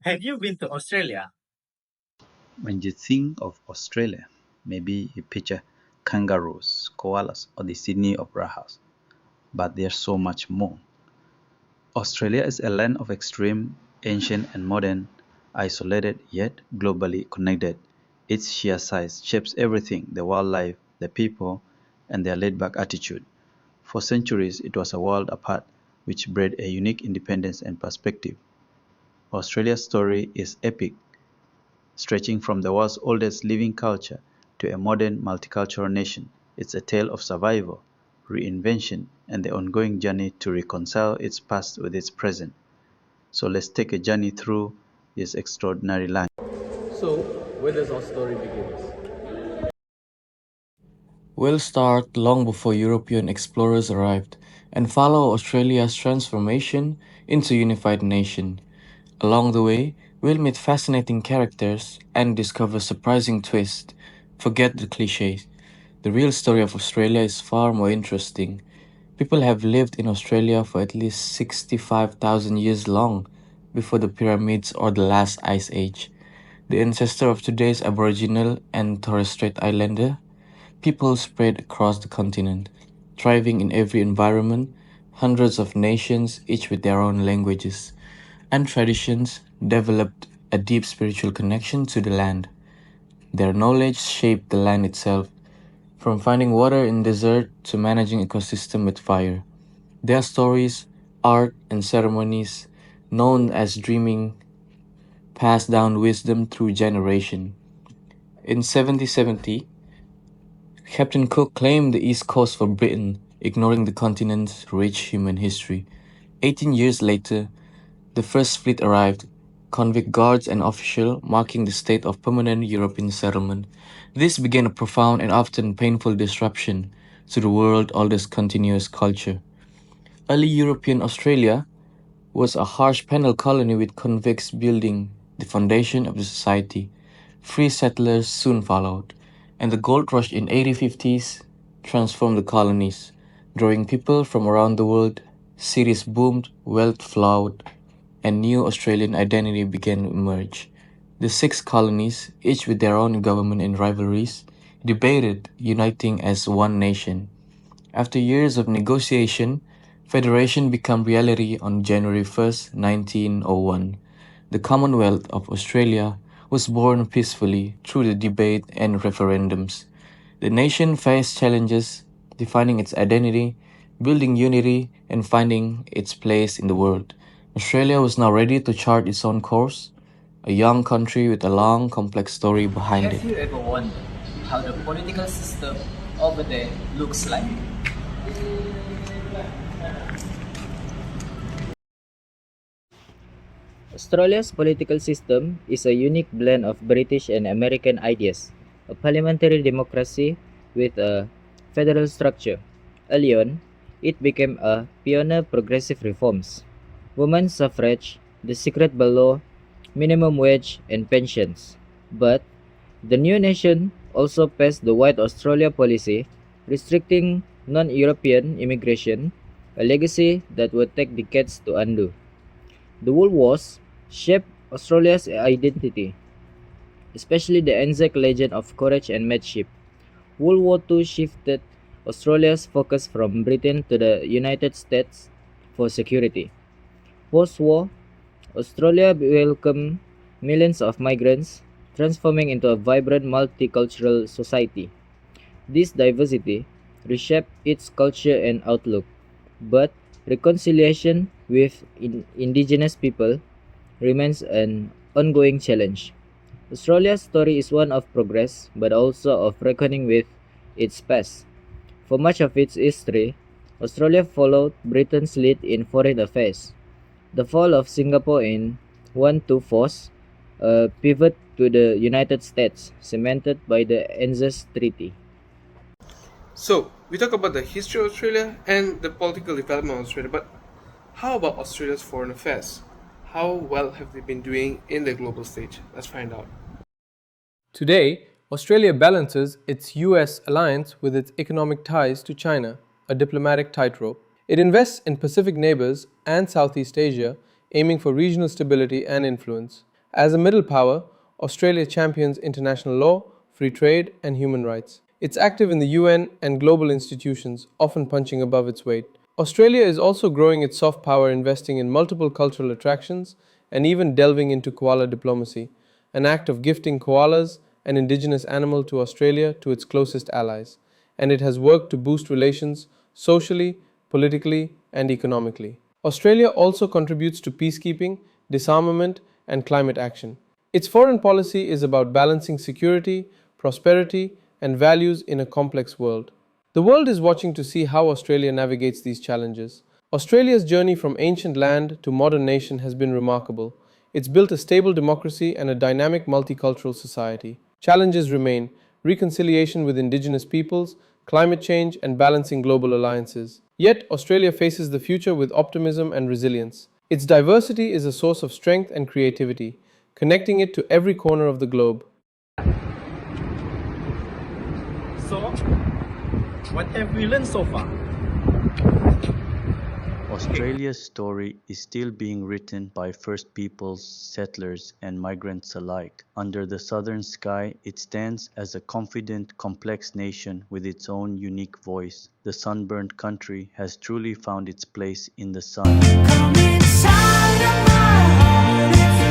Have you been to Australia? When you think of Australia, maybe you picture kangaroos, koalas, or the Sydney Opera House. But there's so much more. Australia is a land of extreme, ancient and modern, isolated yet globally connected. Its sheer size shapes everything: the wildlife, the people, and their laid-back attitude. For centuries it was a world apart, which bred a unique independence and perspective. Australia's story is epic, stretching from the world's oldest living culture to a modern multicultural nation. It's a tale of survival, reinvention, and the ongoing journey to reconcile its past with its present. So let's take a journey through this extraordinary land. So, where does our story begin? We'll start long before European explorers arrived and follow Australia's transformation into a unified nation. Along the way, we'll meet fascinating characters and discover surprising twists. Forget the cliches. The real story of Australia is far more interesting. People have lived in Australia for at least 65,000 years long, before the pyramids or the last ice age. The ancestor of today's Aboriginal and Torres Strait Islander people spread across the continent, thriving in every environment, hundreds of nations, each with their own languages and traditions, developed a deep spiritual connection to the land. Their knowledge shaped the land itself, from finding water in desert to managing ecosystem with fire. Their stories, art, and ceremonies, known as dreaming, pass down wisdom through generation. In 1770, Captain Cook claimed the east coast for Britain, ignoring the continent's rich human history. 18 years later, the first fleet arrived, convict guards and officials marking the state of permanent European settlement. This began a profound and often painful disruption to the world's oldest continuous culture. Early European Australia was a harsh penal colony with convicts building the foundation of the society. Free settlers soon followed, and the gold rush in 1850s transformed the colonies, drawing people from around the world. Cities boomed, wealth flowed, and new Australian identity began to emerge. The six colonies, each with their own government and rivalries, debated uniting as one nation. After years of negotiation, federation became reality on January 1st, 1901. The Commonwealth of Australia was born peacefully through the debate and referendums. The nation faced challenges, defining its identity, building unity, and finding its place in the world. Australia was now ready to chart its own course, a young country with a long, complex story behind Have it. you ever wondered how the political system over there looks like? Australia's political system is a unique blend of British and American ideas, a parliamentary democracy with a federal structure. Early on, it became a pioneer progressive reforms. Women's suffrage, the secret ballot, minimum wage, and pensions. But the new nation also passed the White Australia policy, restricting non European immigration, a legacy that would take decades to undo. The World Wars shaped Australia's identity, especially the Anzac legend of courage and mateship. World War II shifted Australia's focus from Britain to the United States for security. Post war, Australia welcomed millions of migrants, transforming into a vibrant multicultural society. This diversity reshaped its culture and outlook, but reconciliation with indigenous people remains an ongoing challenge. Australia's story is one of progress but also of reckoning with its past. For much of its history, Australia followed Britain's lead in foreign affairs. The fall of Singapore in 124 a pivot to the United States, cemented by the ANZUS Treaty. So, we talk about the history of Australia and the political development of Australia, but how about Australia's foreign affairs? How well have they been doing in the global stage? Let's find out. Today, Australia balances its US alliance with its economic ties to China, a diplomatic tightrope. It invests in Pacific neighbors and Southeast Asia, aiming for regional stability and influence. As a middle power, Australia champions international law, free trade, and human rights. It's active in the UN and global institutions, often punching above its weight. Australia is also growing its soft power, investing in multiple cultural attractions and even delving into koala diplomacy, an act of gifting koalas, an indigenous animal to Australia, to its closest allies. And it has worked to boost relations socially, politically, and economically. Australia also contributes to peacekeeping, disarmament, and climate action. Its foreign policy is about balancing security, prosperity, and values in a complex world. The world is watching to see how Australia navigates these challenges. Australia's journey from ancient land to modern nation has been remarkable. It's built a stable democracy and a dynamic multicultural society. Challenges remain: reconciliation with indigenous peoples, climate change, and balancing global alliances. Yet, Australia faces the future with optimism and resilience. Its diversity is a source of strength and creativity, connecting it to every corner of the globe. So, what have we learned so far? Australia's story is still being written by First Peoples, settlers, and migrants alike. Under the southern sky, it stands as a confident, complex nation with its own unique voice. The sunburned country has truly found its place in the sun. Come inside of my heart.